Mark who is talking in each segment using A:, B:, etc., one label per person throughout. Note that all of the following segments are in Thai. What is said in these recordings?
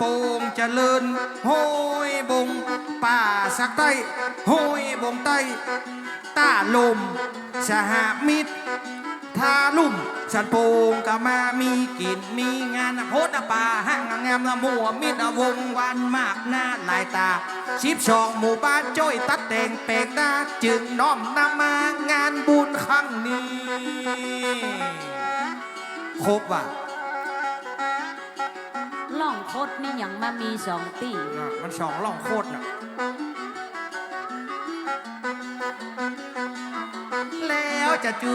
A: โป่งเจริญโห้ยบงป่าสักใต้โห้ยบงใต้ต้าลมสหมิตรทาลุ่มสันโป่งก็มามีกินมีงานโพดป่าห้างงามละมัวมิตรวงวันมากหน้าลายตา12หมู่บ้านจ้อยตัดแต่งแปลงตาจึงน้อมนำมางานบุญครั้งนี้ครบว่ะ
B: ล่องโคตรนี่อย่างมามี2 ตี
A: มัน2ล่องโคตรน่ะแล้วจะจ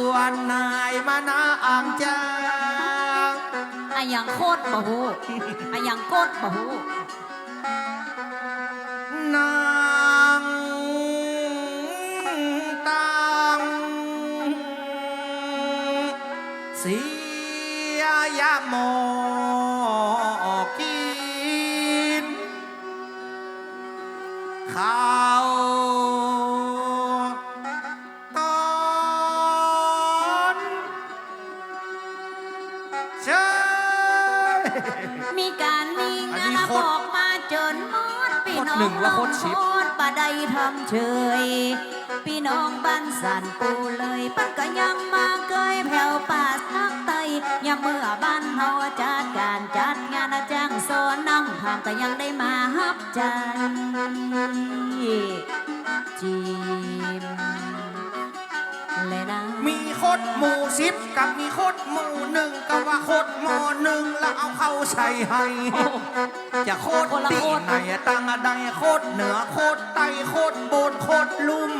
A: วนนายมานาอ่างจาง
B: อะอย่างโคตรบ่ฮู้อะอย่างโคตรบ่ฮู้
A: นางตังเสียยาโมกินข้าวตอนเชย
B: มีการมีงานบอกมาเจิญมอดพี่น้องลองโคตรปะได้ทำเฉยพี่น้องบ้านสันปูเลยปันก็ยังมาเกยแผ่วป่าสักไตยังเมื่อบ้านเฮาจัดการจัดงานจ้างโซนนั่งทำก็ยังได้มาฮับใจจีมเลยนะ
A: มีโคตรหมู่10กับมีโคตรหมู่1ก็ว่าโคตรหมู่1แล้วเอาเข้าใส่ให้จะโคตรตีไหนตั้งใดโคตรเหนือโคตรใต้โคตรบนโคตรลุ่ม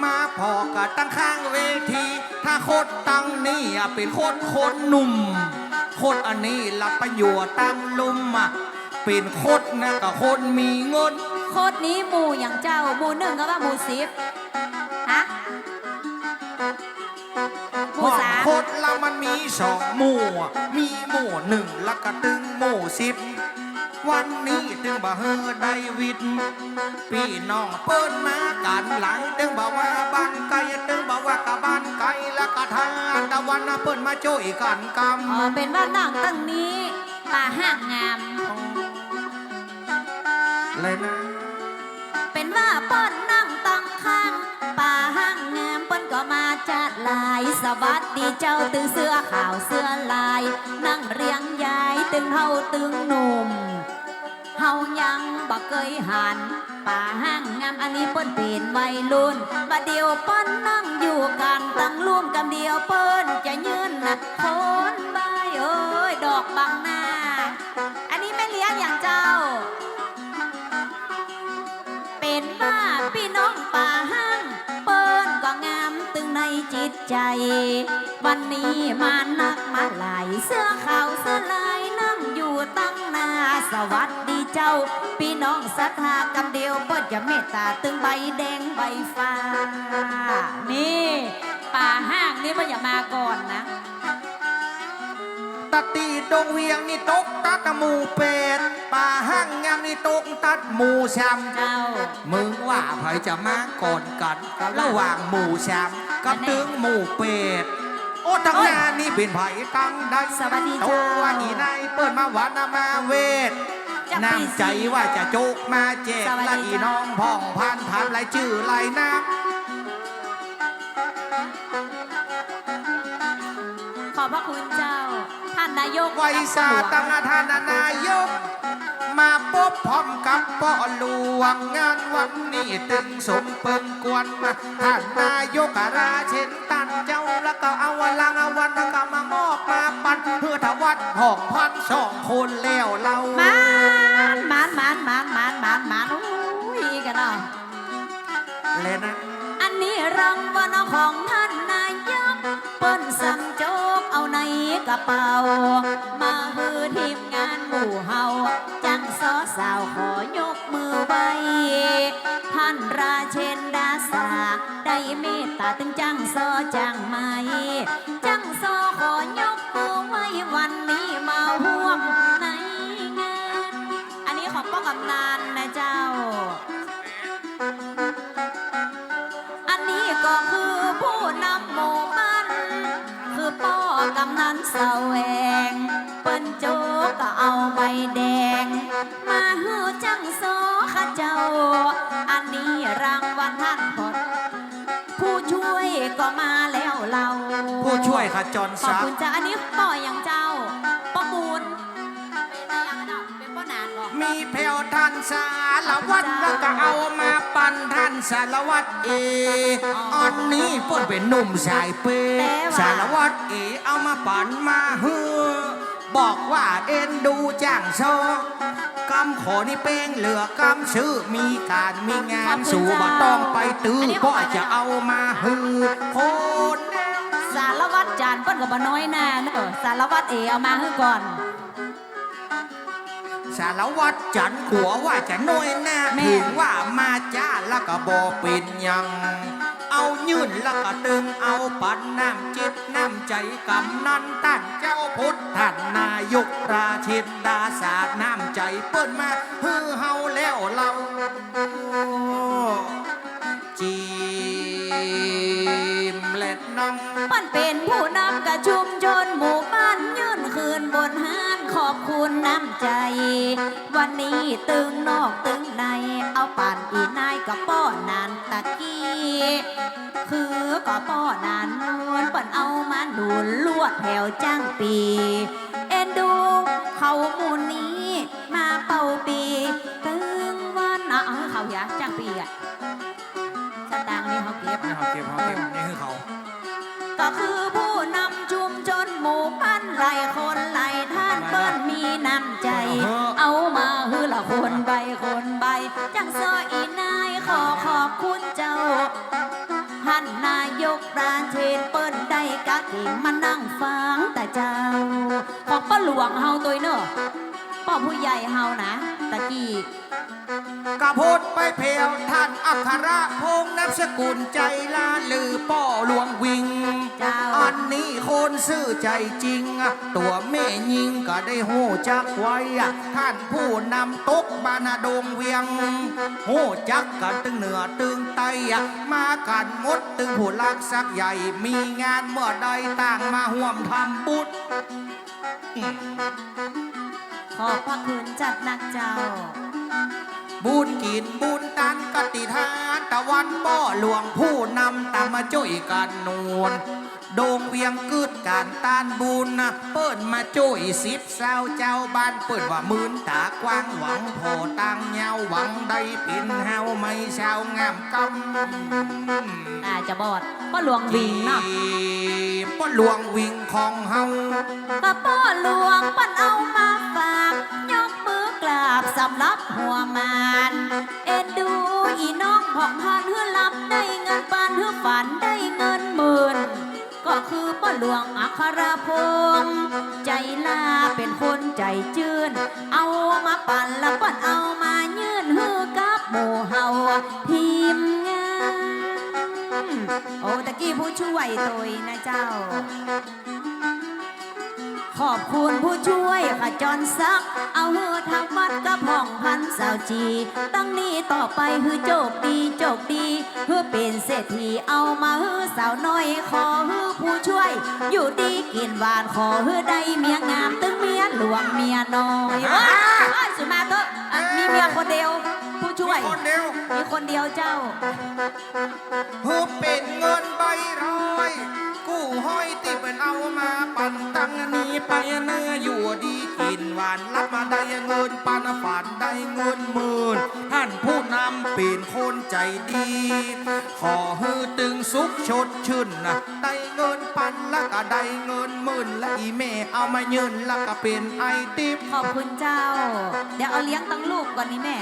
A: มาพอกับตั้งข้างเวทีถ้าโคตรตั้งนี่เป็นโคตรคนหนุ่มโคตรอันนี้รับประโยชน์ตั้งลุ่มเป็นโคตรนะกับคนมีเงิน
B: โคตรนี้หมู่อย่างเจ้าหมู่1ก็ว่าหมู่10ฮะหมู่3
A: โคตรละมันมี2หมู่มีหมู่1แล้วก็ตึงหมู่10วันนี้ตึงบ่เฮอได้วิทย์พี่น้องเปิ้นมากันหลังตึงบ่ว่าบ้านไกลตึงบ่ว่ากับบ้านไกลแล้วก็ทานตะวันเปิ้นมาช่วยกันกำ
B: เป็นว่านั่งตั้งนี้ป่าห้างงาม
A: เลยนะ
B: เป็นว่าเปิ้นนั่งตั้งข้างป่าห้างงามเปิ้นก็มาจัดลายสวัสดีเจ้าตึงเสื้อขาวเสื้อลายนั่งเรียงยายตึงเฮาตึงหนุ่มเฮายังบ่เคยหันป่าห้างงามอันนี้เปิ้นเป็นวัยรุ่นบัดเดียวเปิ้นนั่งอยู่กันตั้งร่วมกันเดียวเปิ้นจะยืนนะคนใบเอ้ยดอกบางหน้าอันนี้ไม่เลี้ยงอย่างเจ้าเป็นว่าพี่น้องป่าห้างเปิ้นก็งามตึงในจิตใจวันนี้มานักมาหลายเสื้อขาวเสื้อลายนั่งอยู่ตั้งหน้าสวัสดีเจ้าพี่น้องศรัทธากำเดียวเปิ้นจะเมตตาตึงใบแดงใบฟ้านี่ป่าห้างนี่เปิ้นอย่ามาก่อนนะ
A: ตัดตีดงเวียงนี่ตกตัดหมู่เป็ดป่าห้างงามนี่ตกตัดหมู่ชำ
B: เจ้า
A: มึงว่าใครจะมาก่อนกันระหว่างหมู่ชำกับตึงหมู่เป็ดโอ้ทั้งงานนี่เป็นไผ่ตั้งได้
B: สวัสดี
A: เจ้าตัวอีนายเปิดมาหวานมาเวทน้ำใจว่าจะโจกมาแจกละอีน้องพ่องพันถามรายชื่อรายน้
B: ขอบพระคุณเจ้าท่านนายก
A: ไวซาตั้งท่านนายกมาพบพร้อมกับพ่อหลวงงานวันนี้ตึงสมเปิงกวนมาท่านนายกราเชนตันเจ้าแล้วก็เอาลังเอาวันแล้วก็มามอบมาปันเพื่อถวัดห้องพัน2คนแล้วเรา
B: มันอุ้ยกันเนาะ
A: เลยนะ
B: อันนี้รางวัลของท่านนายกเปิ้นสั่งโจกเอาในกระเป๋ามาคือทีมงานหมู่เฮาจังสอสาวขอยกมือไว้ท่านราเชนดาสาได้เมตตาตึงจังสอจังไม่จังสอขอยกมือไว้วันนี้มาร่วมในงานอันนี้ของป้องกำนันนะเจ้าอันนี้ก็คือผู้นำหมู่บ้านคือป้อกำนันแสวงเปิ้นโจก็เอาใบ แดง มาฮือจังโซข้าเจ้า อันนี้รางวัลท่านพดผู้ช่วยก็มาแล้วเรา
A: ผู้ช่วยขจร
B: ขอบ
A: ศัก
B: คุณ
A: ดิ์
B: จ้าอันนี้ป่ออย่างเจ้าประมูลเป็นอะไรอย่างนั้นเป็นป้อนานก่อน
A: มีแผ่วท่านสารวัตรแล้วก็เอามาปั่นท่านสารวัตรเออันนี้เพิ่นเป็นหนุ่มสายเปย์สารวัตรเอเอามาปั่นมาฮือบอกว่าเอ็นดูจ้างโซกำขอนี่เป้งเหลือกำชื่อมีการมีงานสู่บ่ต้องไปตื้อก็จะเอามาฮือโคน
B: สารวัตรจานเปิ้นก็บ่น้อยหน้าเนอะสารวัตรเอเอามาให้ก่อน
A: สารวัตรจันขัวว่าจะน้อยหน้า
B: แม่
A: ถึงว่ามาจ้าแล้วก็บ่เป็นหยัง เอายื่นแล้วก็ดึงเอาปันน้ำจิตน้ำใจกำนันท่านเจ้าพุทธท่านนายกราชินดาสาดน้ำใจเปิ้นมาฮือเฮาแล้วเราจีมเล็ดน้อง
B: มันเป็นผู้นำกระชุมชนหมู่บ้านยื่นคืนบนห้านขอบคุณน้ำใจ วันนี้ตึงนอกตึงในเอาป่านอีนายกับป้อนานตะกี้คือก็ป้อนานนวลเปิ้นเอามาหนุนลวดแถวจ้างปี เอ็นดูเขาหมูนี้มาเป่าปีตึงวันเขาอยากจ้างปีอะสตางค์นี่เขาเก็บ
A: นี่เขาเก็บนี่คือเขา
B: ก็คือผู้นำชุมชนหมู่บ้านไรคนไรท่านเปิ้นมีน้ำใจ เอามาฮือละคนใบคนใบ จังซออีนายขอขอบคุณเจ้า ท่านนายกราเชนเปิ้นได้กะกิ่งมานั่งฟังแต่เจ้า ของป้าหลวงเฮาตัวเนอะป้าผู้ใหญ่เฮานะตะกี้
A: กระพุดไปเพลวท่านอัครพงษ์นามสกุลใจลาลือป้อหลวงวิง
B: เจ้า
A: อันนี้คนซื่อใจจริง ตัวแม่ยิงก็ได้หูจักไว้ ท่านผู้นำตกบานาดงเวียงหูจักกันตึงเหนือตึงไตมากันหมดตึงผู้ลักษักใหญ่ มีงานเมื่อใดต่างมาห่วมทำบุญ
B: ขอบพระคุณจัดนักเจ้า
A: บุญกินบุญตันกติทานตะวันป้อหลวงผู้นำตามมาช่วยกันนวลโดงเวียงกึดการตานบุญเปิ้นมาช่วยสิบเศร้าเจ้าบ้านเปิ้นว่ามื่นตากว้างหวังพอตังเงาหวังได้เป็นเฮาไม่เช้างามกำ
B: น่าจะบอดป้าหลวงวิงเนาะ
A: ป้อหลวงวิงของเฮา
B: ป้าป้อหลวงปั้นเอามาฝากยกมือกราบสำรับหัวมานเอ็นดูอีน้องของพานเฮือลับได้เงินปานเฮือฝันได้เงินหมื่นก็คือป้าหลวงอัครพงษ์ใจลาเป็นคนใจจืนเอามาปั่นแล้วปั้นเอามายื่นฮือกับหมู่เฮาทีมงานโอ้ตะกี้ผู้ช่วยตัวนะเจ้า ขอบคุณผู้ช่วยขจรซัก เอาเฮือทำวัดกับห้องพันสาวจี ตั้งนี้ต่อไปฮือโจกดีโจกดีเฮือเป็นเศรษฐีเอามาฮือสาวน้อยขอฮือผู้ช่วย อยู่ดีกินหวานขอฮือได้เมียงามตึงเมียหลวงเมียน้อยว้ายสุมาเถอะมีเมียคนเดียว ผู้ช่วย
A: คนเดียว
B: มีคนเดียวเจ้า
A: ฮึบเป็นเงินใบร้อยกู้ห้อยติเป็นเอามาปั่นตั้งนี้ไปเนื้ออยู่ดีกินหวานรับมาได้เงินปันฝันได้เงินหมื่นท่านผู้นำเป็นคนใจดี ขอฮือตึงสุขชดชื่นนะได้เงินปันแล้วก็ได้เงินหมื่นและอีเมเอามายืนแล้วก็เป็นไอติม
B: ขอบคุณเจ้า เดี๋ยวเอาเลี้ยงตั้งลูกก่อนนี่แม่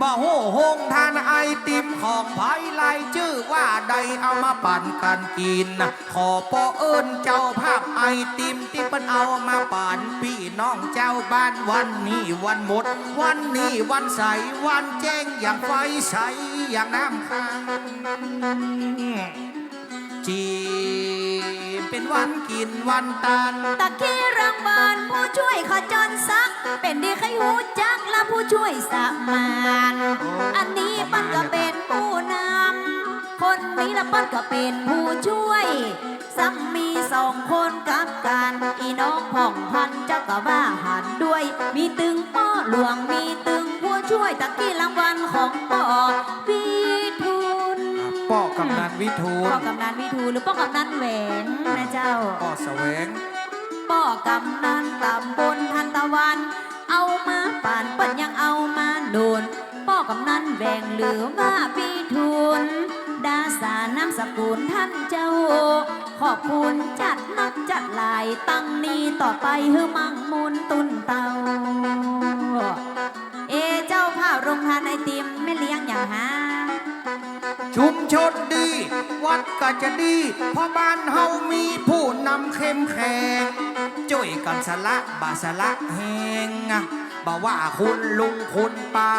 A: บ่โหหงทานไอติมของไผ่ไล่ชื่อว่าใดเอามาปั่นกันกิน ขอปอเอิญเจ้าภาพไอติมที่เป็นเอามาปั่นพี่น้องเจ้าบ้านวันนี้วันหมด วันนี้วันใสวันแจ้งอย่างไฟใสอย่างน้ำค้างจีเป็นวันกินวันตาน
B: ตะกี้รางวัลผู้ช่วยขจรซัก เป็นดีใครหูจักและผู้ช่วยสมานอันนี้ปั้นก็เป็นผู้นำคนนี้ละปั้นก็เป็นผู้ช่วยซ้ำมีส 2 คนกับกันอีน้องผ่องพันเจ้าก็ว่าหันด้วย มีตึงป้อหลวงมีตึงผู้ช่วยตะกี้รางวัลของป้อวิทูล
A: ป้อกำนันวิทูล
B: ป้อกำนันวิทูลหรือป้อกำนันแหวงนะเจ้า
A: ป้อแสวง
B: ป้อกำนันตำบลทันตะวัน เอามาป่านเปิ้นยังเอามาโดนป้อกำนันแบ่งหรือว่าปีทุนดาสานามสกุลท่านเจ้า ขอบคุณจัดนักจัดหลายตั้งนี้ต่อไปฮือมั่งมูลตุนเตาเจ้าภาพโรงทานไอติมไม่เลี้ยงอย่างหา
A: ชุมชนดี วัดก็จะดีเพราะบ้านเฮามีผู้นำเข้มแข็งช่วยกันสละบาสละแหงบ่ว่าคุณลุงคุณป้า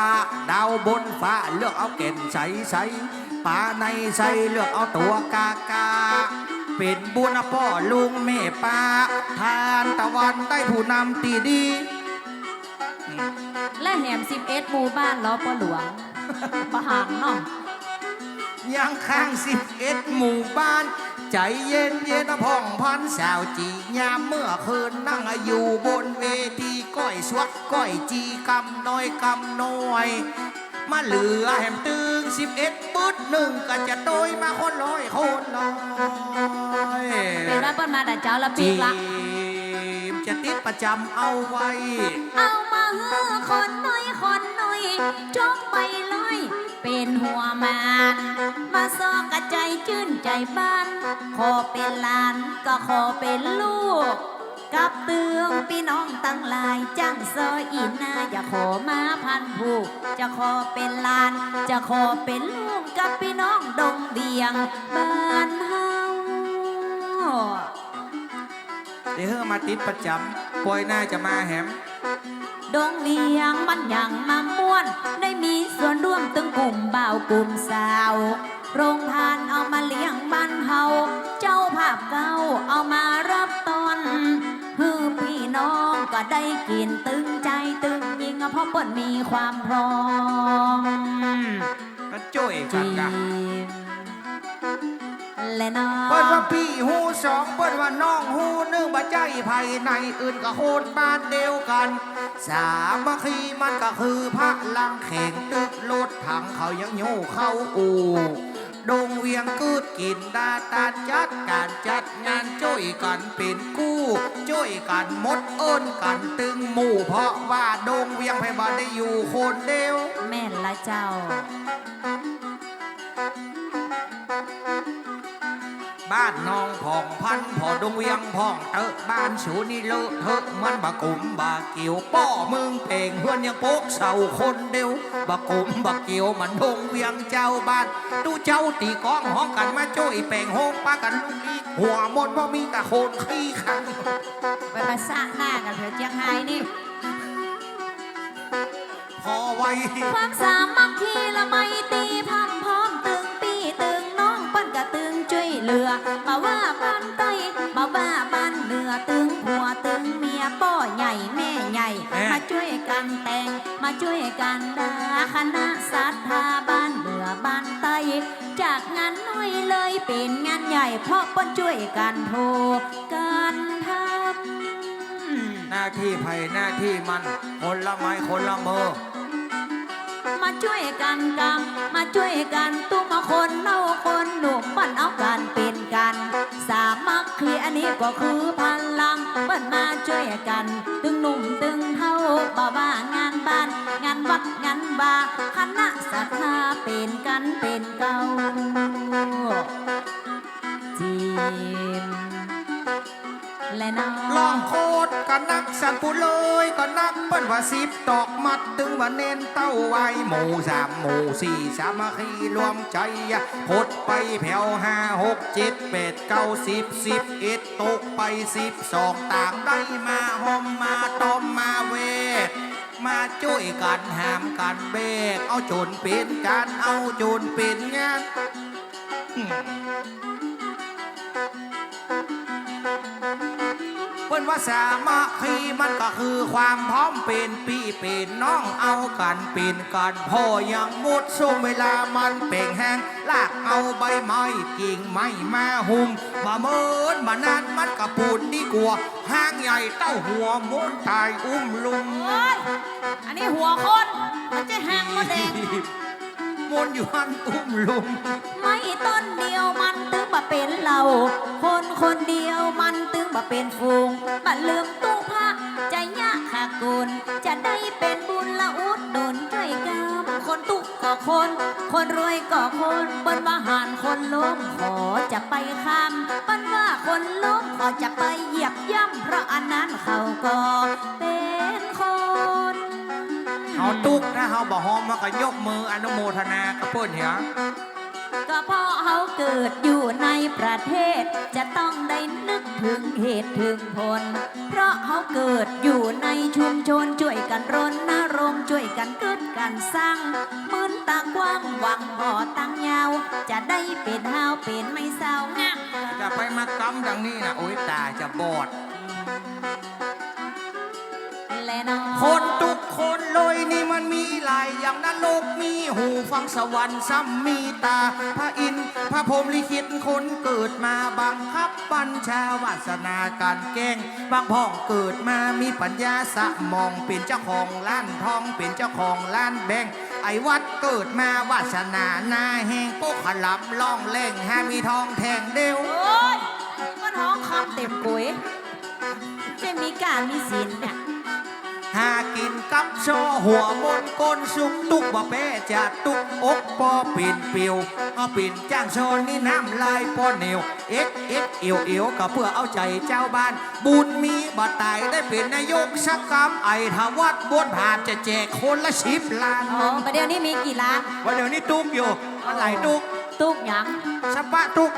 A: ดาวบนฟ้าเลือกเอาเก่นใสใสป่าในใสเลือกเอาตัวกากาเป็นบุญพ่อลุงแม่ป้าทานตะวันได้ผู้นำตีดี
B: และแหม11 หมู่บ้านล้อปอหลวง ประหางเนาะ
A: ยังข้าง11 หมู่บ้าน ใจเย็นเย็นพ่องพันสาวจียามเมื่อคืนนั่งอยู่บนเวทีก้อยสวดก้อยจีกำน้อยกำน้อย มาเหลือแหมตึง11 บึดหนึ่งก็จะโดยมาคนร้อยคนน้อย
B: เป็นรับเปิ้นมาแต่เจ้าละปี
A: จี
B: ละ
A: มจะติดประจำเอาไว้
B: เอามาเฮือคนน้อยคนน้อยจกไปเลย เป็นหัวมันมาซอกกระใจชื่นใจบ้าน ขอเป็นหลานก็ขอเป็นลูก กับเตืองพี่น้องตั้งหลายจังซอยอินนาอย่าขอมาพันผูกจะขอเป็นหลาน จะขอเป็นลูกกับพี่น้องดงเบียงบ้านเฮา
A: เดี๋ยวมาติดประจำปล่อยหน้าจะมาแหม
B: ดงเลียงมันอย่างมาม่วน ได้มีส่วนร่วมตึงกลุ่มบ่าวกลุ่มสาวโรงทานเอามาเลี้ยงบ้านเฮาเจ้าภาพเก่าเอามารับตอนฮือพี่น้องก็ได้กินตึงใจตึงยิงเพราะเปิ้นมีความพร้อม
A: ก็ช่วยกันกัน
B: และน้อง
A: เปิ้นว่าพี่หูสองเปิ้นว่าน้องหูหนึ่งบ่ใจภายในอื่นก็โคตรบ้านเดียวกัน สามัคคีมันก็คือพระลังแข่งตึกรถถังเขายังโย่เข้าอู่ดงเวียงกืดกินดาตาจัดการจัดงานช่วยกันเป็นกู้ช่วยกันมดเอิ้นกันตึงหมู่เพราะว่าดงเวียงไพบ่ได้อยู่คนเดียว
B: แม่นละเจ้า
A: บ้านน้องผ่องพันพอดงเวียงพ่องเตอะบ้านสูนี่เลอะเทอะมันบะกุมบะเกี่ยวป้อมึงเพลงเพื่อนยังโปกเสาคนเดียวบะกุมบะเกี่ยวมันดงเวียงเจ้าบ้านดูเจ้าตีกองห้องกันมาจ้อยแป่งโฮงป้ากันลูกอีหัวมดว่ามีแต่โคนขี้ขัง
B: ไปประสะหน้ากันเถอะเจียงไฮ้นี่
A: พอไว้
B: ความสามัคคีละไมตรีพร้อมพร้อมตึงปีตึงน้องปั้นกะตึงช่วยเหลือมาว่าบ้านใต้มาว่าบ้านเหนือตึงผัวตึงเมียป้อใหญ่แม่ใหญ่ มาช่วยกันแต่งมาช่วยกันดาคณะศรัทธาบ้านเหนือบ้านใต้จากงานน้อยเลยเป็นงานใหญ่เพราะป้นช่วยกันโทกันทำ
A: หน้าที่ไผ่หน้าที่มันคนละไม้คนละมือ
B: มาช่วยกันกำมาช่วยกันตุ้มคนเน่าคนหนุ่มปั้นเอากันเป็นกัน สามัคคีอันนี้ก็คือพลังเปิ้นมาช่วยกันตึงหนุ่มตึงเท่าบ่ว่างานบ้านงานวัดงานบาคณะศรัทธาเป็นกันเป็นเก่าจีมและน้อง
A: ลองโคตรก็นักสัตว์ผู้เลยก็นักเปิ้นว่า10 ตอกมัดตึงว่าเน้นเต้าไว้หมู่3หมู่4สามัคคีรวมใจพดไปแผ่ว5 6 7 8 9 10 11ตกไป12ต่างได้มาหอมมาต้อมมาเวทมาช่วยกันหามกันเบกเอาจนเป็นการเอาจนเป็นงาน เปิ้นว่าสามัคคีมันก็คือความพร้อมเป็นพี่เป็นน้องเอากันเป็นกันพ่อยังมุดสู้เวลามันเป่งแห้ง ลากเอาใบไม้กิ่งไม้มาหุ้มมาเมินมานานมันกระปูนดีกว่าห้างใหญ่เต้าหัวมุนตายอุ้มลุง
B: โอ้ยอันนี้หัวคนมันจะหางมดแดง
A: มนอยู่หันอุ้มลุง
B: ไม่ต้นเดียวมันตึงมาเป็นเราคนคนเดียวมันตึงมาเป็นฟูงบัดลืมตู้ผ้าใจยากขาดกุลจะได้เป็นบุญละอุดหนุนช่วยกันคนตุกก็คน คนรวยก็คนเปิ้นว่าหานคนล้มขอจะไปข้ามเปิ้นว่าคนล้มขอจะไปเหยียบย่ำเพราะอันนั้นเขาก็เป็นคน
A: เอาตุกนะเฮาบ่หอมมาก็ยกมืออนุโมทนากับเปิ้นเหีย
B: ก็เพราะเขาเกิดอยู่ในประเทศ จะต้องได้นึกถึงเหตุถึงผล เพราะเขาเกิดอยู่ในชุมชนช่วยกันรณรงค์ช่วยกันเกิดกันสร้างมืนตากว้างหวังห่อตั้งยาว จะได้เป็นเฮาเป็นไม่เศร้างาม
A: จะไปมากำดังนี้นะโอ้ยตาจะบอด
B: และน้อง
A: คนทุกคนเลยนี่มันมีหลายอย่างนะโลกมีหูฟังสวรรค์ซ้ำมีตา พระอินทร์พระพรหมลิขิตคนเกิดมาบังคับบัญชาวาสนาการแกล้งบางพ่องเกิดมามีปัญญาสะมองเป็นเจ้าของล้านทองเป็นเจ้าของล้านแบงค์ไอ้วัดเกิดมาวาสนาหน้าแห้งโป๊กขลับล่องเล่งหามีทองแทงเดียว
B: โอ้ยมันห้องคำเต็มกุยจะมีการมีศีลเนี่ย
A: หากินกับโชหัวมนก้นสุกตุกบ่แป้จะตุกอกปอปิ่นปิวเอาปิ่นจ้างโชนี่น้ำลายปอเหนียวเอ็ดเอวก็เพื่อเอาใจเจ้าบ้าน บุญมีบ่ตายได้เป็นนายกสักกรรมไอ้ทวัดบนผ่านจะแจกคนละ10 ล้าน
B: อ๋อประเดี๋ยวนี้มีกี่ล้าน
A: ว่าเดี๋ยวนี้ตุกอยู่มันไหลตุก
B: ตุกหยัง
A: สปะตุก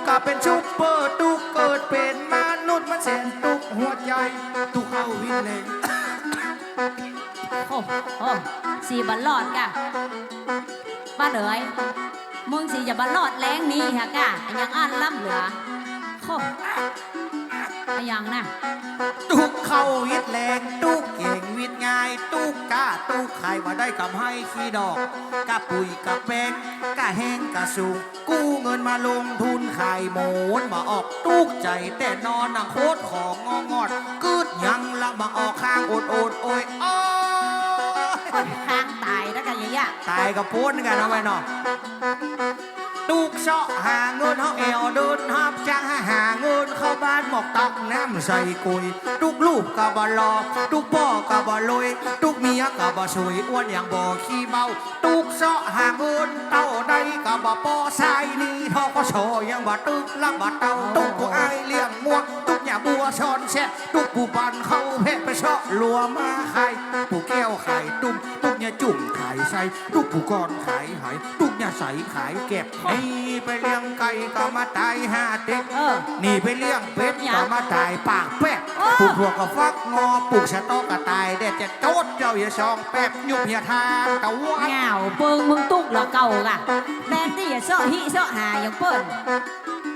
A: กับเป็นซุปเปอร์ตุกเกิดเป็นมนุษย์มันแสนตุกหัวใจตุกเข้าวินเลย
B: โอ้โหสีบันหลอดกะบ้านเอ๋ยมึงสีจะบันหลอดแรงนี้ฮะกะอันยังอ่านล่ำเหลือโอ้อันยังนะ
A: ตุกเข้าวิทย์แรงตุกเก่งวิทย์ง่ายตุกกล้าตุกไข่มาได้กำให้ขี้ดอกกะปุ๋ยกะแป้งกะแห้งกะสูงกู้เงินมาลงทุนขายหมูนมาออกตุกใจแต่นอนนังโคตรของงอดกึดยังละมาออกข้างโอดโอยอ้อ
B: ค้างตายแล้วกันอย่างเงี้ย
A: ตายกับพ้นกันเอาไว้เนาะตุกเสาะหาเงินเขาเอวเดินหับจ้างหาเงินเข้าบ้านหมอกตักน้ำใส่กุยตุกลูกกับบลอตุกพ่อกับบลอยตุกเมียกับบสวยอ้วนอย่างบ่อขี้เมาตุกเสาะหาเงินเต้าใดกับบปอสายนี่ทอก็โชยังบ่ตึกลับบ่เต้าตุกผู้อายเลี้ยงมัวตุกหยาบัวช้อนแช่ตุกผู้ปันเข้าเพชรไปเสาะลัวมาไข่ผู้แก้วไข่ตุกเนี่ยจุ่มขายไส้ตุกผู้กรขายหายตุกเนี่ยใสขายเก็บนี่ไปเลี้ยงไก่ก็มาตาย5 เด็กนี่ไปเลี้ยงเป็ดก็มาตายปากแป๊กปลูกหัวก็ฟักงอปลูกชะโตก็ตายเด็ดจะโจดเจ้าอย่าซองแป๊บยุบอย่าทางตะวัน
B: เหงาเปิงมึงตุกเหรอเก่ากะแดนที่อย่าเสาะหิเสาะหาอย่างเปิ้น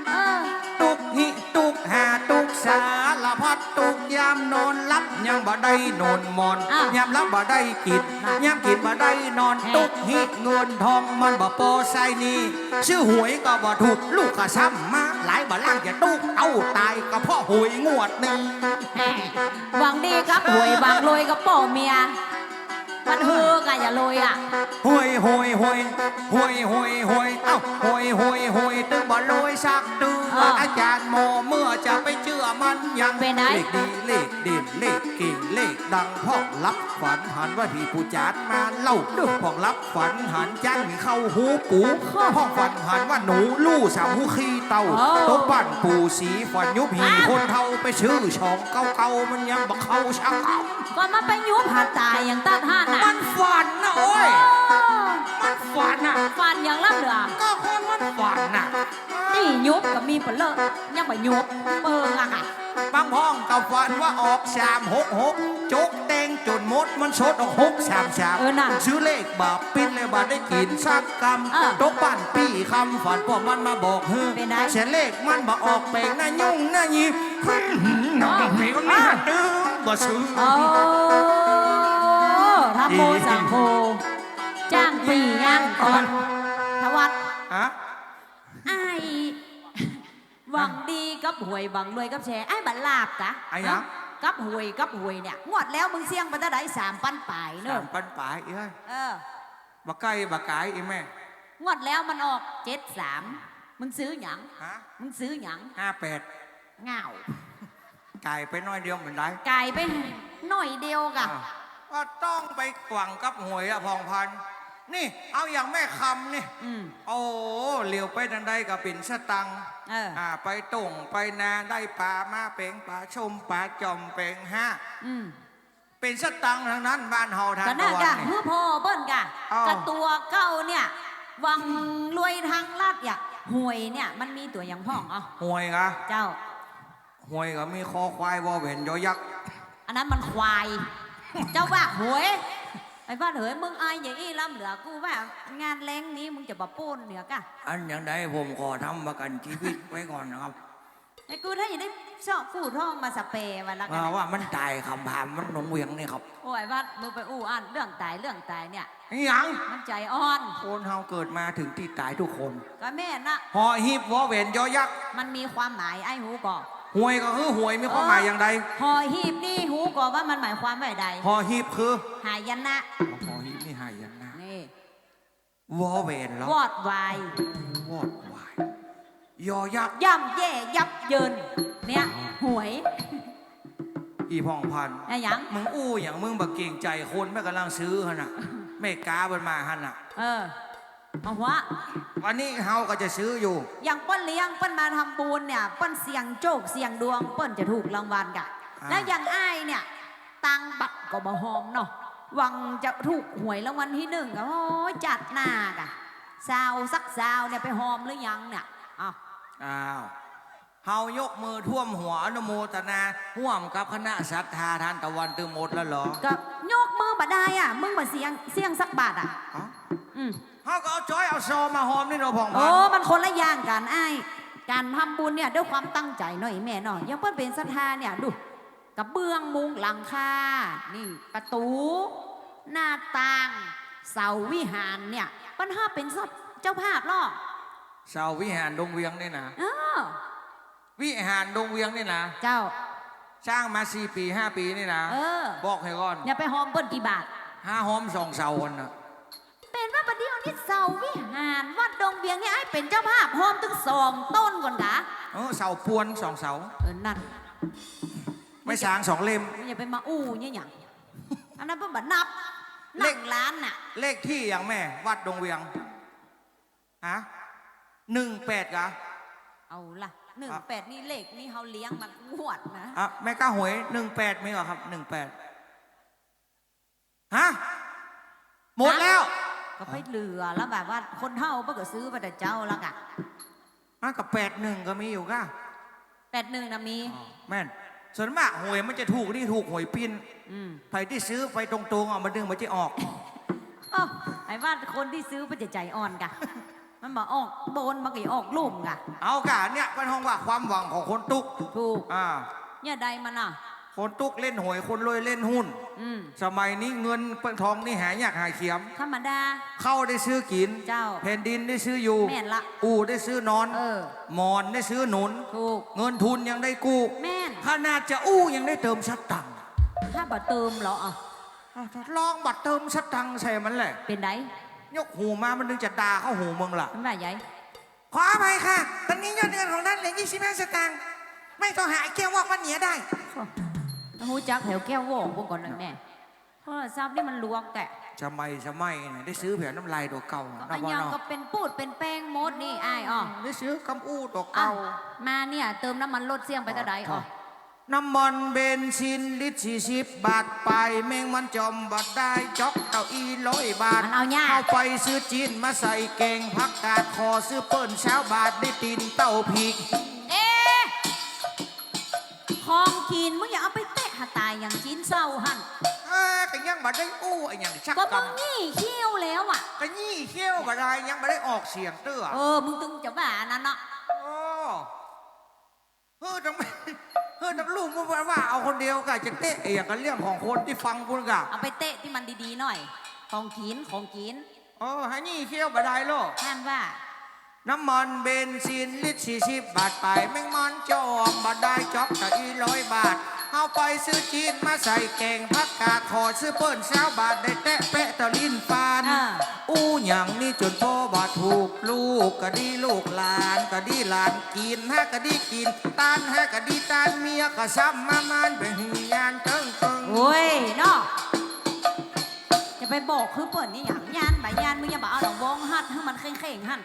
B: เออ
A: ตุกหิตุกหาตุกสารพัดตุกยามนอนรับยังบ่ได้นอนมอนยามรับบ่ได้กินยามกินบ่ได้นอนตุกหิเงินทองมันบ่พอใส่นี่ชื่อหวยก็บ่ถูกลูกก็ซ้ำมาหลายบ่ล่างจะตุกเอาตายก็เพราะหวยงวดนี้
B: แหมหวังดีครับหวยบางรวยกับป่อเมียมันฮือกะอย่าลอยอ่ะ
A: หวยเอ้าหวยตึงบ่ลอยสักตึงอาจารย์หมอเมื่อจะไปเชื่อมันยัง
B: เป็นไง
A: เลขดีเลขเด่นเลขเก่งเลขดังพ่องรับฝันหันว่าพี่ผู้จัดมาเล่าพ่องรับฝันหันจ้างเข้าหูปูพ่องฝันหันว่าหนูลู่สามหูขี้เต่าโต๊ะบ้านปูสีฝันยุบหีคนเท่าไปชื่อช่องเก่ามันยังบ่เข้าชัก
B: ก็มาไปยุบหาตายอย่างตัดห้าน่ะ
A: มันฝันนะโอ้ยมันฝันน่ะ
B: ฟันอย่างล่ำเหลือ
A: ก็คนมันฝันน่ะ
B: นี่ยุบกับมีผลเลอะยังบ่ยุบเปิงอ่ะ
A: บางพ้องกับฝันว่าออก366จกแตงจนมดมันชดออก633ซื้อเลขบาปปิ้นเลยบาได้กินสักกำตกบ้านปี้คำฝันพวกมันมาบอกเฮ้ยเสียเลขมันบ่ออกแปลงหน้ายุ่งหน้ายีน้องมีก็มีตื้อบ่ซื้อ
B: โอ้ธรรมโมสังโฆจ้าง ปีย่างก่อนทวัด
A: ฮะ
B: ไอ้หวังดีกับหวยหวังรวยกับแชร์ไอ้บัลลาบกะ
A: ไอ้หยัง
B: กับหวยเนี่ยงวดแล้วมึงเสี่ยงไปเท่าไหร่3,000 ปลายเน
A: สา
B: อะ
A: มปันปลายอีเฮ้ย
B: เออ
A: บักไก่บักไก่อีแม่
B: งวดแล้วมันออก73มึงซื้อหยัง
A: ฮะ
B: มึงซื้อหยัง
A: 58
B: เงา
A: ไก่ไปน้อยเดียวเหมือนไร
B: ไก่ไปหน่อยเดียวกะ
A: ก็ต้องไปกว่างกับหวยอะพองพันนี่เอาอย่างแม่คำนี่
B: อืม
A: โอ้เหลียวไปทันใดกับปิ่นสตังค์
B: เออ
A: ไปต่งไปนาได้ปลามาเป่งปลาชมปลาจอมเป่งห้า
B: อืม
A: เป็นสตังค์ทั้งนั้นบ้านเฮาทาง
B: ก็
A: ตะ
B: น่า
A: วัน
B: กะ
A: นี่
B: ฮือพ่อเบิ้นกะ
A: อ้าว
B: กะตัวเก้าเนี่ยหวังรวยทางลาดอย่าหวยเนี่ยมันมีตัวอย่างพ่องอ่ะ
A: หวยกะ
B: เจ้า
A: หวยก็มีคอควายวอเวนยอยักษ์
B: อันนั้นมันควาย เจ้าว่าหวยไอ้บ้านเฮ้ยมึงอายอย่างอี้ล้ำเหลือกูว่างานแรงนี้มึงจะมาป้นเหนือกะ
A: อันอย่างใดผมขอทำประกันชีวิตไว้ก่อนนะครับ
B: ไอ้กูถ้าอย่างได้ชอบกู้ท่องมาสเปรย์วันละกัน
A: ว่ามันตายคำพามมันหนงเวียงนี่ครับ
B: โอ้ยวัดมึงไปอู้อ่านเรื่องตายเนี่ย
A: อหยัง
B: มันใจอ่อน
A: คนเฮาเกิดมาถึงที่ตายทุกคน
B: ก็แม่นะ
A: หอหีบวอเวนยอยักษ์
B: มันมีความหมายไอ้หูก่อ
A: หวยก็คือหวยมีความหมายอย่างใด
B: หอหีบนี่หูก่อว่ามันหมายความว่าใด
A: หอหีบคือ
B: หายันนะ
A: หอหีบนี่หายยังนะ
B: นี่
A: วอเวนแล้ว
B: วอดวาย
A: วอดวายยอยักษ์
B: ย่ำแย่ยับเยินเนี่ยหวย
A: อีพองพัน
B: ไอ้หยัง
A: มึงอู้อย่างมึงบักเก่งใจคนแม่กำลังซื้อฮะน่ะไม่กล้าเปินมาฮะน่ะ
B: เออเอาวะ
A: วันนี้เฮาก็จะซื้ออยู่
B: อย่างเปิ้นเลี้ยงเปิ้นมาทำบุญเนี่ยเปิ้นเสี่ยงโชคเสี่ยงดวงเปิ้นจะถูกรางวัลกะ แล้วอย่างอ้ายเนี่ยตังบัตรก็บ่หอมเนาะหวังจะถูกหวยรางวัลที่1ก็โอ้ยจัดหน้ากะซาวสักซาวเนี่ยไปหอมหรือยังเนี่ยอ้าว
A: อ้าวเฮายกมือท่วมหัวอนุโมทนาห่วมกับคณะศรัทธาทานตะวันตือหมดแล้วเหรอ
B: ก็ยกมือบ่ได้อ่ะมึงบ่เสี่ยงสักบาทอ่ะ
A: เอ้า
B: อืม
A: เฮาก็เอาจอยเอาซอมาหอมนี่เราะพองพั
B: โอ้
A: น
B: มันคนละอย่างกันไอ้ายการทำบุญเนี่ยด้วยความตั้งใจหน่อยแม่หน่อยอยังเปิ้นเป็นศรัทธาเนี่ยดูกระเบื้องมุงหลังคานี่ประตู หน้าต่าง เสาวิหารเนี่ยปัญหาเป็นเจ้าภาพล่อ
A: เสาวิหารดงเวียงนี่นะ
B: เออ
A: วิหารดงเวียงนี่นะ
B: เจ้า
A: สร้างมา4 ปี 5 ปีนี่นะ
B: เออ
A: บอกให้ก่อน
B: อย่าไปหอมเปิ้นกี่บาท
A: 5หอม2เสาคนน่ะ
B: เป็นว่าประเดี๋ยวนี้เสาวิหารวัดดงเวียงเนี่ยไอ้เป็นเจ้าภาพหอมถึง2 ต้นก่อนกะ
A: เสาปวน2เสา
B: นั่น
A: ไม่สาง2 เล่ม
B: อย่าไปมาอู้เนี่ยอย่างอันนั้นเปิ้นบันับ
A: เล
B: นั่
A: ข
B: งร้านน่ะ
A: เลขที่อย่างแม่ วัดดงเวียงฮะ18กะ
B: เอาล่ะ18นี่เลขนี่เขาเลี้ยงมางวดนะ
A: แม่ก้าหวย18มีเหรอครับ18ฮะหมดแล้ว
B: ก็ไปเหลือแล้วแบบว่าคนเท่าเพื่อก็ซื้อไปแต่เจ้าแล้วกะ
A: กับ81ก็มีอยู่ก้า
B: 81นะมี
A: แม่นส่วนมากหวยมันจะถูกนี่ถูกหวยปิ้น
B: อืม
A: ใครที่ซื้อไปตรงๆมันดึงมันจะออก
B: อ๋อไอ้ว่าคนที่ซื้อมันจะใจอ่อนกะ มันบอกออกโบนมันก็ออกลุ่มกะ
A: เอากะเนี่ยเป็นห้องว่าความหวังของคนตุก
B: ถูก
A: เนี่ย
B: ใดมันอ่ะ
A: คนตุกเล่นหวยคนรวยเล่นหุ้น
B: อืม
A: สมัยนี้เงินเปิ้งทองนี่หายากหายเขียม
B: ธรรมดา
A: เข้าได้ซื้อกิน
B: เจ้า
A: แผ่นดินได้ซื้ออยู่
B: แม่นละ
A: อู่ได้ซื้อนอน
B: เออ
A: หมอนได้ซื้อหนุน
B: ถูก
A: เงินทุนยังได้กู้
B: แม่น
A: ขนาดจะอู้ยังได้เติมชัดตังค์
B: ถ้าบ่เติมเหรออ่ะ
A: ลองบัตรเติมชัดตังค์ใส่มันแหละ
B: เป็นได
A: ยกหูมามันนึงจะด่าเข้าหูมึงล่ะ
B: มันว่าใหญ่
A: ขออภัยค่ะ ตอนนี้ยอดเงินของท่านเหลือ25 สตางค์ไม่ต้องหาไอ้แก้ววอกวันเหนียได้
B: หูจักแถวแก้วโว่งพวกก่อนนั่นแน่โทรศัพท์นี่มันลวงแกะ
A: จะไม่เนี่ยได้ซื้อแผ่นน้ำลายตัวเก่านะ
B: อัน
A: พ่อ
B: ยัง
A: เนาะ
B: ก็เป็นปูดเป็นแป้งมดนี่อ้ายอ๋อ
A: ได้ซื้อกำอู้ตัว
B: อ่ะ
A: เก่า
B: มาเนี่ยเติมน้ำมันลดเสี่ยงไปเท่าใดอ๋อ
A: น้ำมันเบนซินลิตร40 บาทไปแมงมันจอมบัดได้จอกเต้าอี100 บาท
B: มันเอายาก
A: เข้าไปซื้อจีนมาใส่แกงผักกาดคอซื้อเปิ้ล20 บาทได้ตีนเต้าพีก
B: เอ๊ะของกินมึงอย่าเอาไปเตะหาตายอย่างชิ้นเศร้าหัน
A: ก็ยังบัดได้อู้ไอ้อย่างชัก
B: ก็
A: กั
B: มึ
A: น
B: งนี่เขี้ยวแล้วอ่ะ
A: ก็ยี่เขี้ยวบัดได้ยังบัดได้ออกเสียงเตื้อ
B: มึงตึงจะว่านั่นเนาะ
A: โอ้ทำไมทำลูกมึงว่าเอาคนเดียวกะจะเตะอย่างกันเรื่องของคนที่ฟังคุณกะ
B: เอาไปเตะที่มันดีๆหน่อย ของกิน
A: โอ้ฮันนี่เคี้ยวบะได้โลก
B: ท่านว่า
A: น้ำมันเบนซินลิตร40 บาทไปแมงมันจอมบาได้จ๊อกแต่100 บาทเอาไปซื้อจีนมาใส่แกงผักกาดขอซื้อเปิ้น20 บาทได้แตะแปะตะลิ้นฟานอู้หยังนี่จนพ่อบาถูกลูกก็ดีลูกหลานก็ดีหลานกินฮะก็ดีกินตานฮะก็ดีตานเมียก็ซ้ำมามันเป็นหิยานเติ้ง
B: โอ้ยเนาะจะไปบอกคือเปิดนี่อย่างยานใบยานมึงอย่าบอกเอาดอกวงหัดให้มันเข่งๆหัน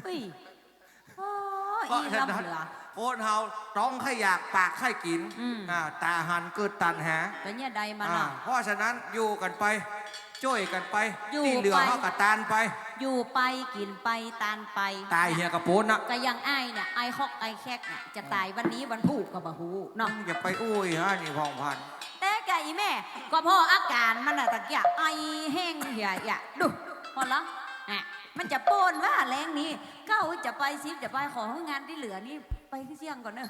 B: เฮ้ยโอ้ย
A: เพราะ
B: อี
A: ฉะ
B: ลำ
A: นั้น
B: เหลือ
A: คนเฮาต้องให้อยากปากให้กินตาหันเกิดตันหา
B: แต่เนี่ยใดมันอ่ะ
A: เพราะฉะนั้นอยู่กันไปช่วยกันไป
B: อยู่
A: ที่เหลือ
B: ไป
A: เขากับตานไป
B: อยู่ไปกินไปตานไป
A: ตายเฮียกับโปนนะ
B: ก็ยังไอ้ายเนี่ยไอ้คอกไอ้แคกเนี่ยจะตายวันนี้วันผูกกับบะฮูเนาะ
A: อย่าไปอุ้ยฮะนี่พองพัน
B: แต่ไก่แม่ก็เพราะอาการมันอะตะเกียไอแห้งเหี่ยดูพอละอ่ะมันจะโปนว่าแรงนี้เก้าจะไปซิฟจะไปของงานที่เหลือนี่ไปที่เชียงก่อนเนอะ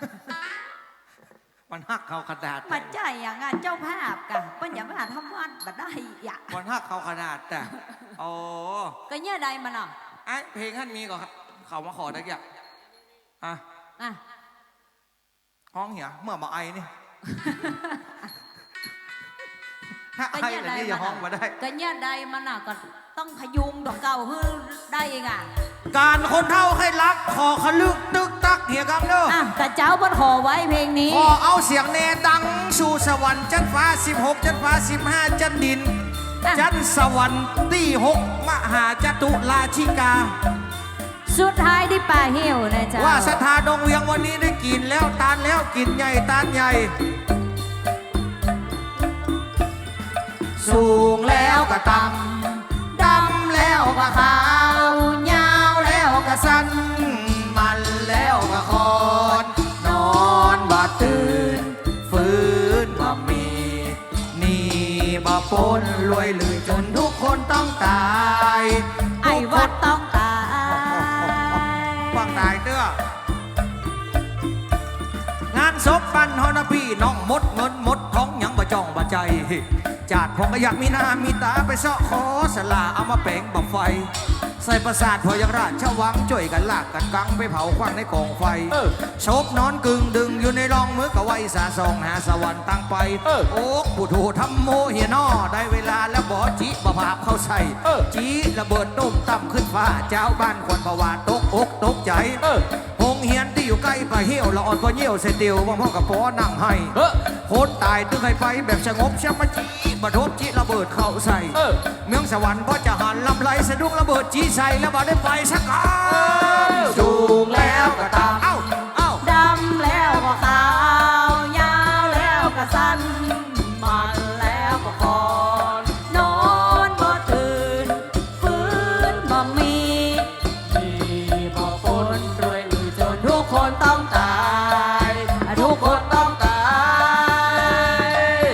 A: มันหักเขาขนาด
B: มาใจอย่างงานเจ้าภาพกะปัญญามาทำวัดบัดได้อย่า
A: มันหักเขาขนาดแต่โอ้
B: ก็เนี่ยใดมันอ่ะ
A: ไอเพลงท่านมีก่อนเขามาขอตะเกียบอ่ะ
B: อ่ะ
A: ห้องเหียเมื่อมาไอนี่ถ้า
B: ก็
A: ไอ
B: เนี่ย
A: แบบ
B: ใด
A: นี้อย่าห้
B: มั
A: อง
B: น
A: มา
B: อ่ะ
A: ได้
B: ก็เนี่ยใดมันอ่ะก็ต้องพยุงดอกเก่าให้ได้เองอ่ะ
A: การคนเท่าให้รักขอขลึกตึกตักเหียกังเด้อ
B: อ่ะแต่เจ้าบนขอไว้เพลงนี้
A: ขอเอาเสียงแน่ดังสู่สวรรค์จันฟ้า16จันฟ้า15จันดิน
B: อ่ะ
A: จันสวรรค์ที่6มหาจตุราชิกา
B: สุดท้ายที่ป่าเหี่ยวนะจ๊ะ
A: ว่าสถาดงเวียงวันนี้ได้กินแล้วตานแล้วกินใหญ่ตานใหญ่ สูงแล้วก็ต่ำดำแล้วก็ขาวยาวแล้วก็สั้นมันแล้วก็คอนนอนบ่ตื่นฟื้นบ่มีนี่บ่ปนรวยหรือจนทุกคนต้องตาย
B: ไอ้วัดต้องตาย
A: ฟังตายเด้อ งานศพปันฮอนาพี่น้องมดเงินมดท้องยังบ่จ้องบ่ใจจาดพงก็อยากมีหน้ามีตาไปเสาะขอสลาเอามาแปลงบังไฟ ใส่ประสาทพอยังราชวังจ่วยกันลากกันกังไปเผาควันในกองไฟศพนอนกึ่งดึงอยู่ในรองมือกะไว้สาสองหาสวรรค์ตั้งไปโอ๊กผู้ถูทำโมเฮียนอได้เวลาแล้วบ่จีบ่ภาพเข้าใส่จีระเบิดต้มต่ำขึ้นฟ้าเจ้าบ้านควรประวาตกอกตกใจหงเฮียนที่อยู่ใกล้ปะเหี้ยวละอ่อนพอเหี้ยวเสยเตียวว่าพ่อกับพ่อนั่งให้คนตายตึงให้ไปแบบสงบช่างมาจีบทบจีระเบิดเข้าใส่เมืองสวรรค์พ่อจะหันลำไรสะดุ้งระเบิดจีใส่แล้วบ่ได้ไปสักการสูงแล้วก็ตามเอ้า
B: ดำแล้วก็ขาวยาวแล้วก็สั้นมันแล้วก็คอนนอนบ่ตื่นฟื้นบ่มีบ่ปนรวยหรือจนทุกคนต้องตายทุกคนต้องตาย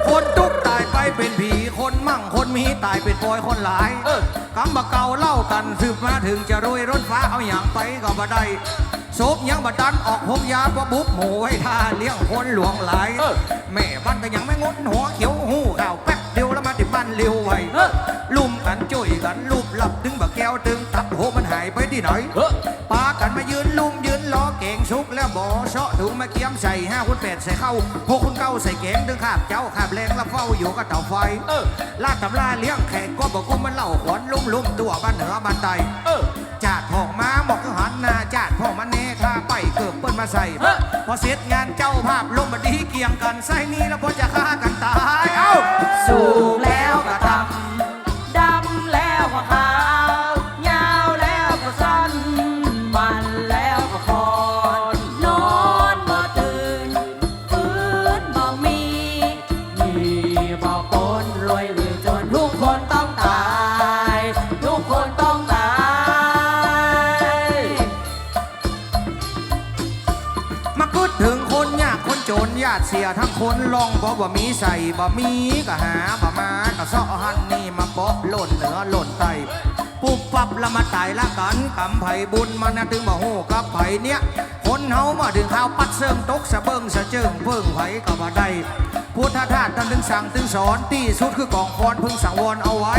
A: คนทุกข์ตายไปเป็นผีคนมั่งคนมีตายเป็นปอยคนหลายกำบะเก่าเล่ากันสืบมาถึงจะรวยรถฟ้าเอาอย่างไปก็บ่ได้ศพยังบัดันออกหงยาประบุบหมูไว้ท่าเลี้ยงคนหลวงหลายแม่บ้านก็ยังไม่งดหัวเขียวหูข่าวแป๊บเดียวแล้วมาติดบ้านเร็วไวลุ่มกันจุยกันลูบหลับถึงบะแก้วถึงตับโหมันหายไปที่ไหนปากันมายืนลุ่มยืนล้อเก่งชุกแล้วบ่อเชาะถุงมาเกียมใส่5 คุณ8ใส่เข้า6 คุณ9ใส่เก่งถึงขาบเจ้าขาบแรงแล้วเฝ้าอยู่กับเต่าไฟลาดตำลาเลี้ยงแขกก็บอกกุมมันเล่าขวัญลุ่มตัวบ้านเหนือบ้านใต้จาดพ่องมาบอกคือหันหน้าจาดพ่องมันเนท่าไปเกิบเปิ้นมาใส่พอเสร็จงานเจ้าภาพลมบดีเกี่ยงกันใส่นี้แล้วพอจะฆ่ากันตายเอ้าสูงแล้วก็ต่ำ
B: ดำแล้วก็ขาวยาวแล้วก็สั้นมันแล้วก็คอนนอนบ่ตื่นฟื้นบ่มีบ่ปนรวยหรือจนทุกคนต้องตายทุกคนต้องตาย
A: มาพูดถึงคนยากคนจนญาติเสียทั้งคนลองบอกว่ามีใส่บ่มีก็หาบ่มาก็เสาะหันนี่มาเปาะหล่นเหนือหล่นใต้ปุ๊บปับแล้วมาตายละกันกำไผ่บุญมันนะถึงมาโหกับไผ่เนี่ยคนเฮามาถึงข้าวปัดเซิงตกสะเบิงสะเจิงเพิ่งไผ่ก็บ่ได้ พุทธทาสท่านถึงสั่งถึงสอนที่สุดคือกองฟอนพึงสังวรเอาไว้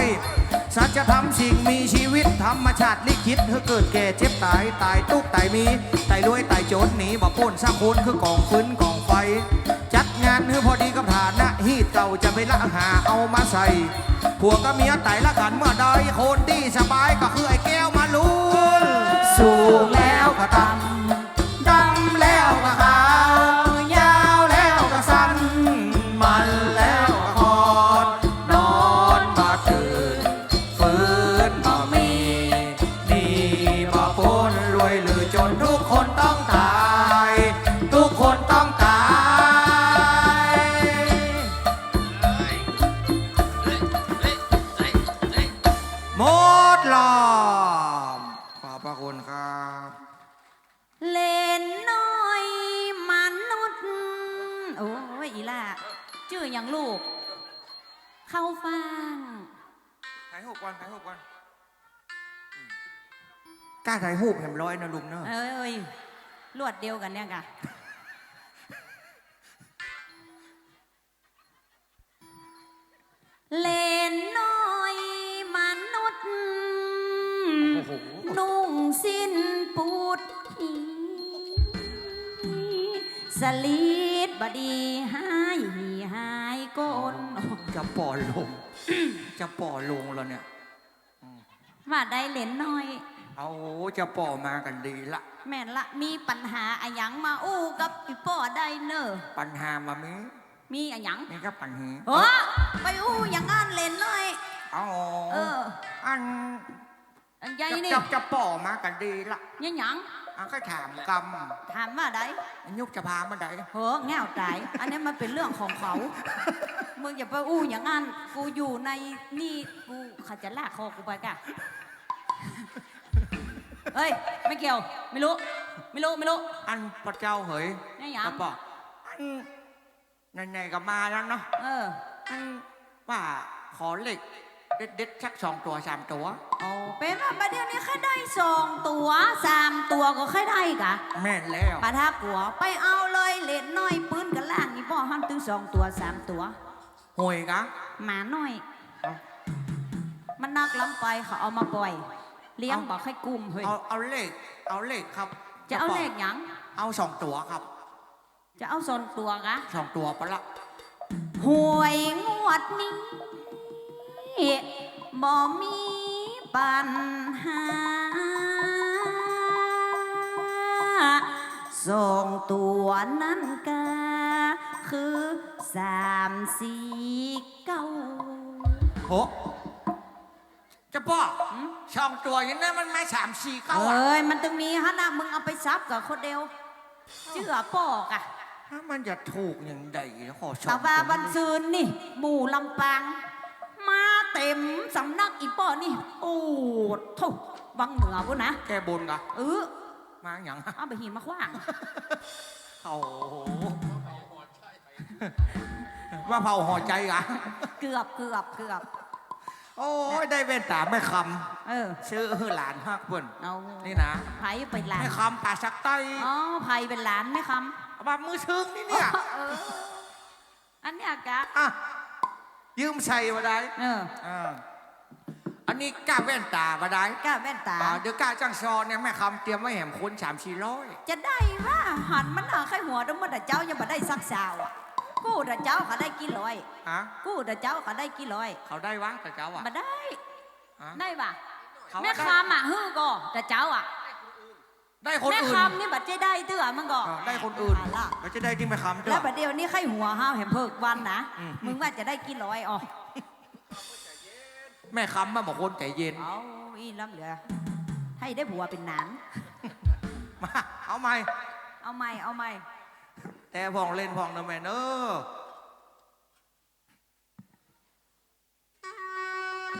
A: สัจธรรมสิ่งมีชีวิตธรรมชาติลิขิตให้เกิดแก่เจ็บตายตายทุกข์ตายมีตายรวยตายจนหนีบ่พ้นสักคนคือกองฟืนกองไฟจัดงานให้พอดีกับฐานะฮีตเก่าจะไปละหาเอามาใส่ผัวกับเมียตายละกันเมื่อใดคนที่สบายก็คือไอ้แก้วมาลุนสูงแล้วก็ต่ำดำแล้วก็ขาวยาวแล้วก็สั้นมันแล้วก็คอนนอนบ่ตื่นฟื้นบ่มีดีบ่พ้นรวยหรือจนทุกคนต้องตายทุกคนต้องตายหมดลมขอบพระคุณครับ
B: เล่นน้อยมนุษย์โอ้ยอีล่ะชื่ออย่างลูก เข้าฟัง
A: ถ่ายรูปก่อนถ่ายรูปก่อนกล้าถ่ายรูปแหมร้อยนะลุงเนอะ
B: เอ้ยลวดเดียวกันเนี่ยกะเล่นน้อยมนุษย์
A: โอ้โห
B: นุ่งสิ้นปูดสลีดบดีหายโกน
A: จะป่อลง จะป่อลงแล้วเนี่ย
B: ว่าได้เหรนน้อย
A: เอาจะป่อมากันดีละ
B: แม่นละมีปัญหาอะหยังมาอู้กับอีป่อได้เนอะ
A: ปัญหามามี
B: มีอะหยัง
A: นี่ก็ปัญหา
B: โอ้ไปอู้อย่างงั้นเหรนน้อย
A: เอา
B: เออ
A: อัน
B: อันใหญ่นี่
A: จะป่อมากันดีละ
B: ยังหยัง
A: อันก็ถามกรรม
B: ถามว่าได้
A: ยุกจะพามาได้
B: เหอแง่วตายอันนี้มันเป็นเรื่องของเขา มึงอย่าไปอู้อย่างงั้นกูอยู่ในนี่กูเขาจะลากคอกูไปกะ เฮ้ยไม่เกี่ยวไม่รู้
A: อันพระเจ้าเหย
B: นี่หยัง
A: จะป่ออันไหนๆก็มาแล้วเนาะ
B: เออ
A: อันว่าขอเหล็กเด็ดๆสัก2 ตัว 3 ตัว
B: โอ้เป็นว่าประเดี๋ยวนี้แค่ได้2 ตัว 3 ตัวก็แค่ได้กะ
A: แม่นแล้ว
B: ปะทักหัวไปเอาเลยเล็ดน้อยปืนกันล่างนี่พ่อห้ามถึง2 ตัว 3 ตัว
A: ห่วยกะ
B: หมาน้อย
A: เอา
B: มันนักล้ำไปเขาเอามาปล่อย เลี้ยงบอกให้กุมเฮ้ย
A: เอาเลขครับ
B: จะเอาเลขหยัง
A: เอา2 ตัวครับ
B: จะเอา2 ตัวกะ
A: 2 ตัวปะละ
B: หวยงวดนี้บ่มีปัญหา2 ตัวนั้นก็คือ3 4 9
A: โหจะป้อ2 ตัวอย่างนั้นมันไม่3 4 9
B: เอ้ยมันต้องมีฮะนะมึงเอาไปซับกับคนเดียวเชื่อปอกอะ
A: ถ้ามันจะถูกอย่างใดขอชม
B: แต่ว่าวันซืนนี่หมู่ลำปางมาเต็มสำนักอีป้อนี่โอ้โถวังเหนือพุ่นนะ
A: แกบนกะ มาอย่าง
B: เอาไปหิมมาขว้าง
A: โอ้โหว่าเผาห่อใจกะ
B: เกือบ
A: โอ้ยได้เว้นตาไม่ค
B: เออ
A: ำชื่อหลานฮักเพิ่น
B: เอา
A: นี่นะ
B: ไผ่เป็นหลาน
A: ไม่คำป่าสักไต
B: อ๋อไผ่เป็นหลานไหมค
A: บามือชึงนี่เนี่ย
B: ำเอออันเนี้ยกะ
A: อ่ะยืมใส่มาได้
B: เออ
A: อันนี้กล้าแว่นตามาได้
B: ก้าแว่นตา
A: เดี๋ยวกล้าจ้างซอเนี่ยแม่คำเตรียมไว้แหมคน300-400
B: จะได้ว่าหันมันเอาไข่หัวดมมันแต่เจ้ายังมาได้สักสาวอ่ะกูแต่เจ้าเขาได้กี่ร้อย
A: ฮะ
B: กูแต่เจ้าเขาได้กี่ร้อย
A: เขาได้วะแต่เจ้าอ่ะ
B: มาได้
A: ฮะ
B: ได้ป่ะ
A: เขา
B: แม่
A: ได้
B: คำอ่ะฮือก็แต่เจ้าอ่ะ
A: ได้คน
B: แม่
A: อื่น
B: คำนี่บัดเจได้เตื้อมันก็
A: ได้คนอื่น
B: ล่ะ
A: ก็จะได้ที่แม่คำด้ว
B: แล้
A: ยว
B: บัดเดียวนี้ไข่หัวห้าวเห็นเพิกวันนะ
A: อืม
B: มึงว่าจะได้กี่ร้อยอ๋อ
A: แม่คำมาบอกคนใจเย็น
B: เอาอีล้ำเหลือ ให้ได้ผัวเป็นหนาน
A: มาเอาไหม
B: เอาไม่
A: แต่พองเล่นพองนะแม่เนอะ